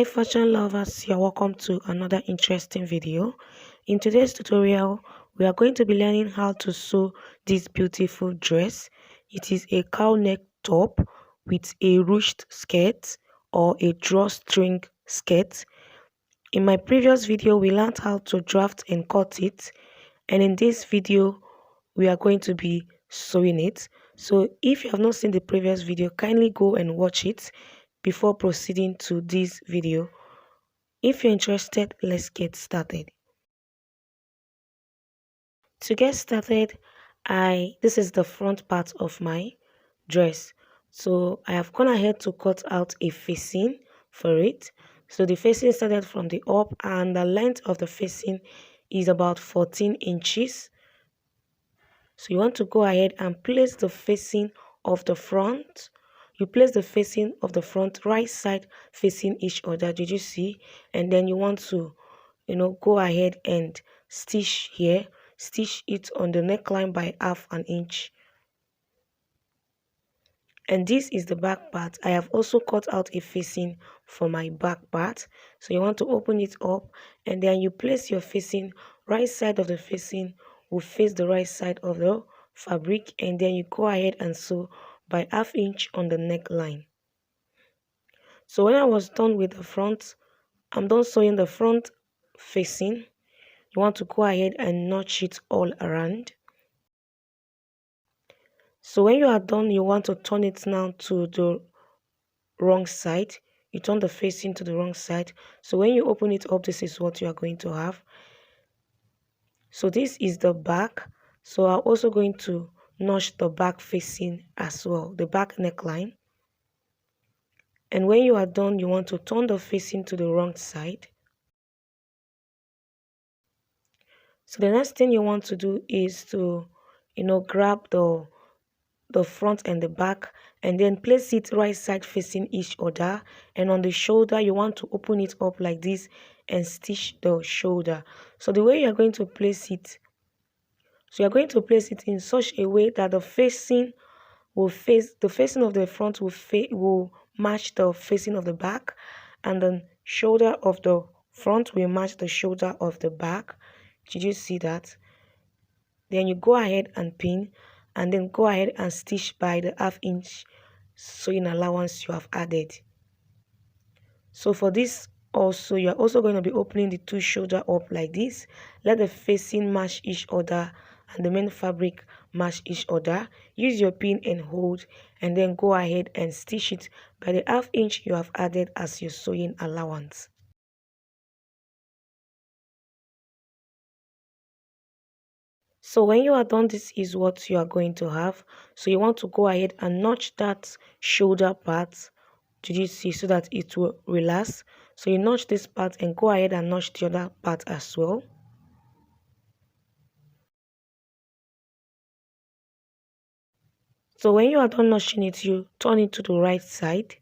Hi fashion lovers, you're welcome to another interesting video. In today's tutorial, we are going to be learning how to sew this beautiful dress. It is a cowl neck top with a ruched skirt or a drawstring skirt. In my previous video, we learned how to draft and cut it, and in this video, we are going to be sewing it. So if you have not seen the previous video, kindly go and watch it before proceeding to this video. If you're interested, let's get started. To get started, this is the front part of my dress. So I have gone ahead to cut out a facing for it. So the facing started from the up, and the length of the facing is about 14 inches. So you want to go ahead and place the facing of the front. You place the facing of the front right side facing each other. Did you see? And then you want to, go ahead and stitch here. Stitch it on the neckline by half an inch. And this is the back part. I have also cut out a facing for my back part. So you want to open it up, and then you place your facing. Right side of the facing will face the right side of the fabric, and then you go ahead and sew by half inch on the neckline. So when I was done with the front, I'm done sewing the front facing. You want to go ahead and notch it all around. So when you are done, you want to turn it now to the wrong side. You turn the facing to the wrong side. So when you open it up, this is what you are going to have. So this is the back. So I'm also going to notch the back facing as well, the back neckline. And when you are done, you want to turn the facing to the wrong side. So the next thing you want to do is to, grab the front and the back, and then place it right side facing each other. And on the shoulder, you want to open it up like this and stitch the shoulder. So the way you're going to place it, so you're going to place it in such a way that the facing of the front will match the facing of the back, and the shoulder of the front will match the shoulder of the back. Did you see that? Then you go ahead and pin, and then go ahead and stitch by the half inch sewing allowance you have added. So for this also, you're also going to be opening the two shoulder up like this. Let the facing match each other and the main fabric match each other. Use your pin and hold, and then go ahead and stitch it by the half inch you have added as your sewing allowance. So when you are done, this is what you are going to have. So you want to go ahead and notch that shoulder part. Did you see? So that it will relax. So you notch this part and go ahead and notch the other part as well. So when you are done notching it, you turn it to the right side.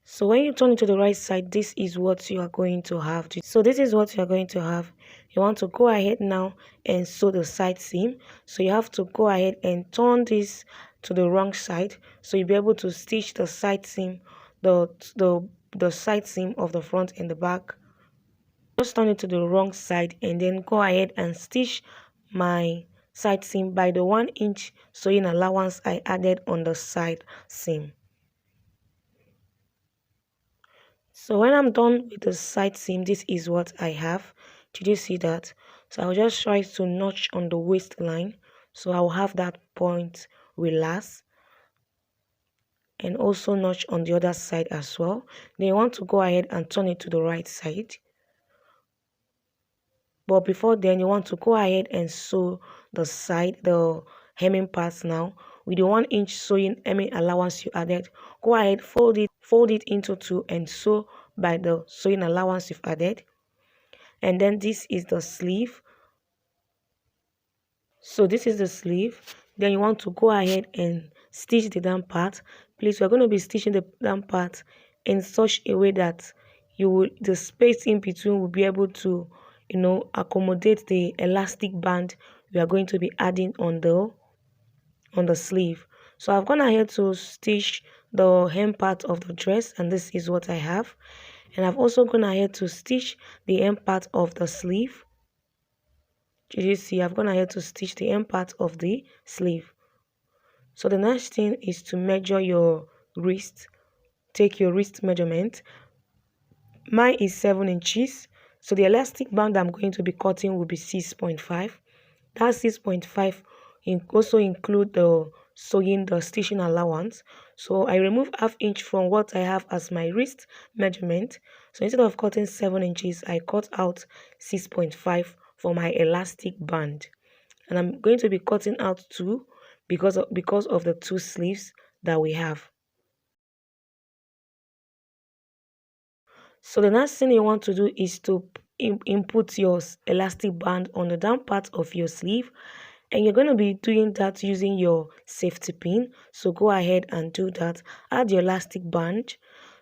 So when you turn it to the right side, this is what you are going to have. So this is what you are going to have. You want to go ahead now and sew the side seam. So you have to go ahead and turn this to the wrong side, so you'll be able to stitch the side seam, the side seam of the front and the back. Just turn it to the wrong side, and then go ahead and stitch my side seam by the 1 inch sewing allowance I added on the side seam. So when I'm done with the side seam, this is what I have. Did you see that? So I'll just try to notch on the waistline, so I'll have that point relax, and also notch on the other side as well. Then you want to go ahead and turn it to the right side. But before then, you want to go ahead and sew the hemming parts now. With the 1 inch sewing hemming allowance you added, go ahead, fold it into two and sew by the sewing allowance you've added. And then this is the sleeve. So this is the sleeve. Then you want to go ahead and stitch the down part. Please, we're going to be stitching the down part in such a way that the space in between will be able to, accommodate the elastic band we are going to be adding on the sleeve. So I've gone ahead to stitch the hem part of the dress, and this is what I have. And I've also gone ahead to stitch the hem part of the sleeve. Did you see? I've gone ahead to stitch the hem part of the sleeve. So the next thing is to measure your wrist. Take your wrist measurement. Mine is 7 inches. So the elastic band I'm going to be cutting will be 6.5. That 6.5 also include the sewing, the stitching allowance. So I remove ½ inch from what I have as my wrist measurement. So instead of cutting 7 inches, I cut out 6.5 for my elastic band. And I'm going to be cutting out 2 because of the 2 sleeves that we have. So the next thing you want to do is to input your elastic band on the down part of your sleeve, and you're going to be doing that using your safety pin. So go ahead and do that. Add your elastic band.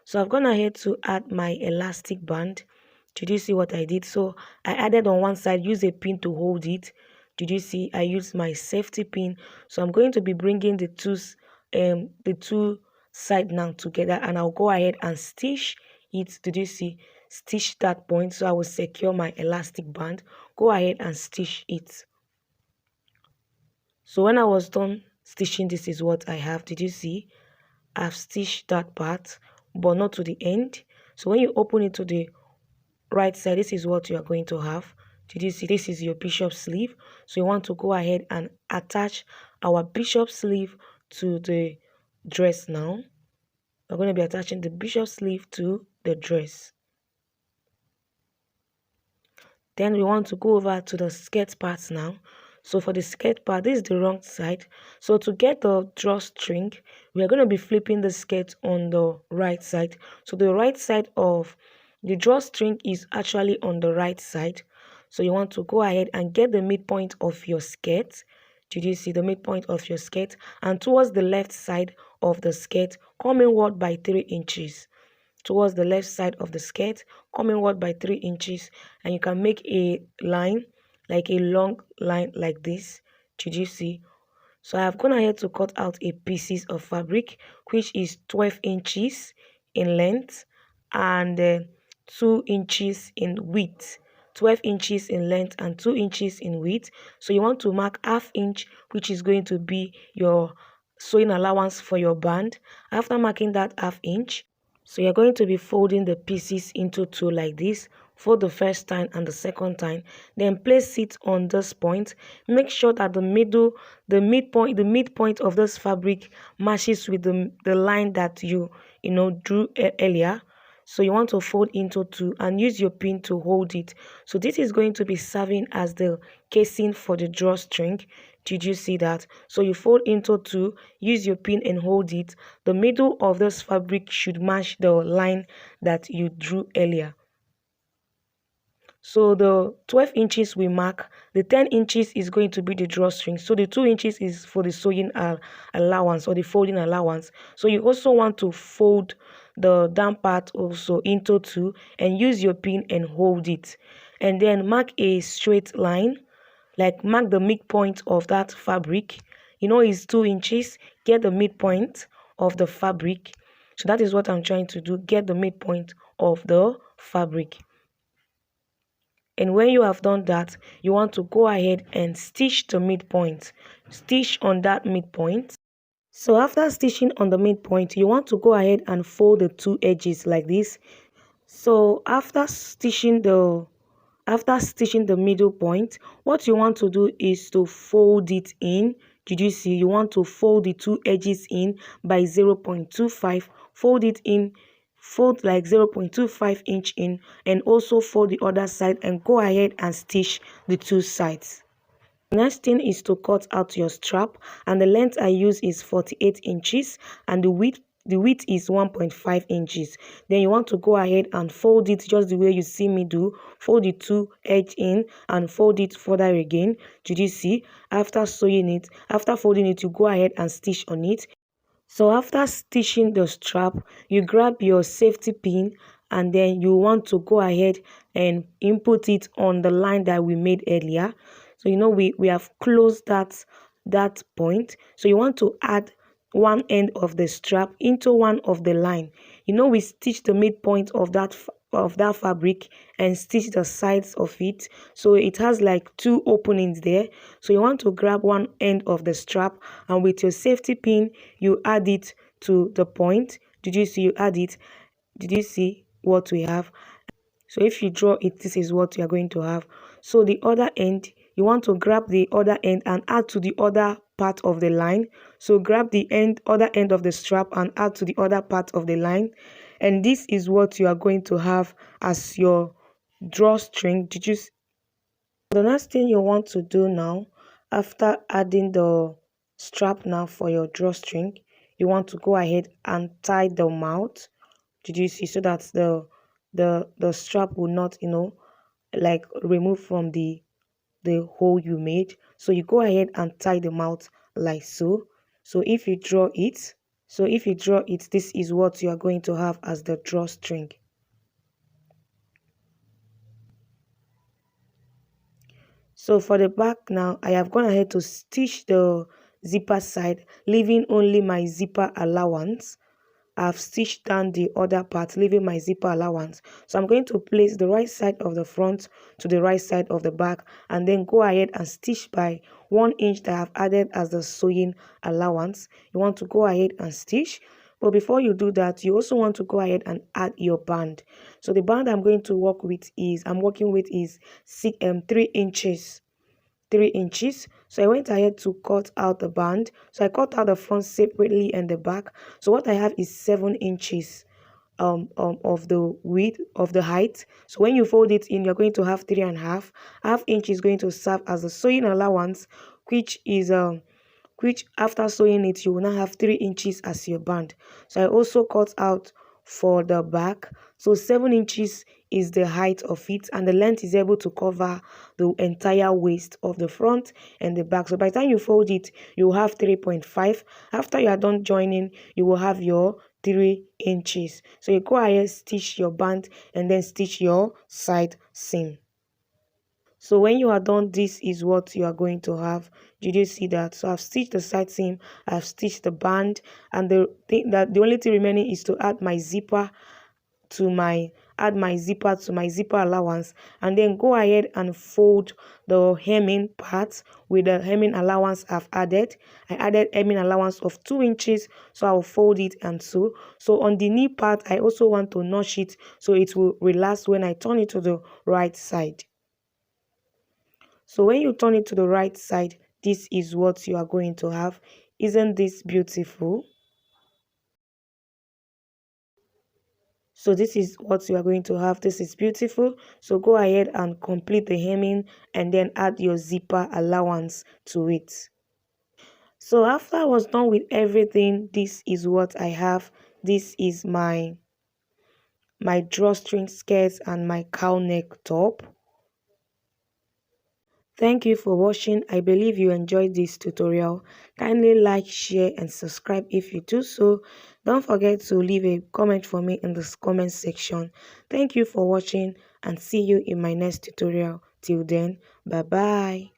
So I've gone ahead to add my elastic band. Did you see what I did? So I added on one side, use a pin to hold it. Did you see? I used my safety pin. So I'm going to be bringing the two side now together, and I'll go ahead and stitch it. Did you see? Stitch that point. So I will secure my elastic band. Go ahead and stitch it. So when I was done stitching, this is what I have. Did you see? I've stitched that part, but not to the end. So when you open it to the right side, this is what you are going to have. Did you see? This is your bishop sleeve. So you want to go ahead and attach our bishop sleeve to the dress now. We're going to be attaching the bishop sleeve to the dress. Then we want to go over to the skirt part now. So for the skirt part, this is the wrong side. So to get the drawstring, we are going to be flipping the skirt on the right side. So the right side of the drawstring is actually on the right side. So you want to go ahead and get the midpoint of your skirt. Did you see the midpoint of your skirt? And towards the left side of the skirt, come inward by 3 inches. Towards the left side of the skirt, come inward by 3 inches, and you can make a line, like a long line like this. Did you see? So I have gone ahead to cut out a pieces of fabric which is 12 inches in length and 2 inches in width. 12 inches in length and 2 inches in width. So you want to mark ½ inch, which is going to be your sewing allowance for your band. After marking that ½ inch, so you're going to be folding the pieces into 2 like this for the first time and the second time. Then place it on this point. Make sure that the midpoint of this fabric matches with the line that you drew earlier. So you want to fold into 2 and use your pin to hold it. So this is going to be serving as the casing for the drawstring. Did you see that? So you fold into 2, use your pin and hold it. The middle of this fabric should match the line that you drew earlier. So the 12 inches we mark, the 10 inches is going to be the drawstring. So the 2 inches is for the sewing allowance or the folding allowance. So you also want to fold the down part also into 2 and use your pin and hold it. And then mark a straight line, like mark the midpoint of that fabric. It's 2 inches. Get the midpoint of the fabric. So that is what I'm trying to do. Get the midpoint of the fabric. And when you have done that, you want to go ahead and stitch the midpoint. Stitch on that midpoint. So after stitching on the midpoint, you want to go ahead and fold the 2 edges like this. So after stitching the middle point, what you want to do is to fold it in. Did you see? You want to fold the 2 edges in by 0.25. Fold it in. Fold like 0.25 inch in, and also fold the other side and go ahead and stitch the 2 sides. Next thing is to cut out your strap, and the length I use is 48 inches and the width is 1.5 inches. Then you want to go ahead and fold it just the way you see me do. Fold the 2 edge in and fold it further again. Did you see? After folding it, you go ahead and stitch on it. So after stitching the strap, you grab your safety pin and then you want to go ahead and input it on the line that we made earlier. So we have closed that point. So you want to add one end of the strap into one of the line. We stitch the midpoint of that fabric and stitch the sides of it, so it has like two openings there. So you want to grab one end of the strap, and with your safety pin you add it to the point. Did you see? You add it. Did you see what we have? So if you draw it, this is what you are going to have. So the other end, you want to grab the other end and add to the other part of the line. So grab the other end of the strap and add to the other part of the line. And this is what you are going to have as your drawstring. The next thing you want to do now, after adding the strap now for your drawstring, you want to go ahead and tie the mouth. Did you see? So that the strap will not like remove from the hole you made. So you go ahead and tie the mouth like so. So if you draw it, this is what you are going to have as the drawstring. So for the back now, I have gone ahead to stitch the zipper side, leaving only my zipper allowance. I've stitched down the other part, leaving my zipper allowance. So I'm going to place the right side of the front to the right side of the back, and then go ahead and stitch by 1 inch that I've added as the sewing allowance. You want to go ahead and stitch. But before you do that, you also want to go ahead and add your band. So the band I'm working with is 3 inches. 3 inches. So I went ahead to cut out the band. So I cut out the front separately and the back. So what I have is 7 inches of the width of the height. So when you fold it in, you're going to have 3.5. Half inch is going to serve as the sewing allowance, which after sewing it, you will now have 3 inches as your band. So I also cut out for the back. So 7 inches is the height of it, and the length is able to cover the entire waist of the front and the back. So by the time you fold it, you will have 3.5. After you are done joining, you will have your 3 inches. So you go ahead, stitch your band, and then stitch your side seam. So when you are done, this is what you are going to have. Did you see that? So I've stitched the side seam, I've stitched the band, and the only thing remaining is to add my zipper to my zipper allowance, and then go ahead and fold the hemming part with the hemming allowance I've added. I added hemming allowance of 2 inches, so I'll fold it and sew. So on the knee part, I also want to notch it so it will relax when I turn it to the right side. So when you turn it to the right side, this is what you are going to have. Isn't this beautiful? So this is what you are going to have. This is beautiful. So go ahead and complete the hemming and then add your zipper allowance to it. So after I was done with everything, this is what I have. This is my drawstring skirt and my cowl neck top. Thank you for watching. I believe you enjoyed this tutorial. Kindly like, share and subscribe if you do so. Don't forget to leave a comment for me in the comment section. Thank you for watching and see you in my next tutorial. Till then, bye bye.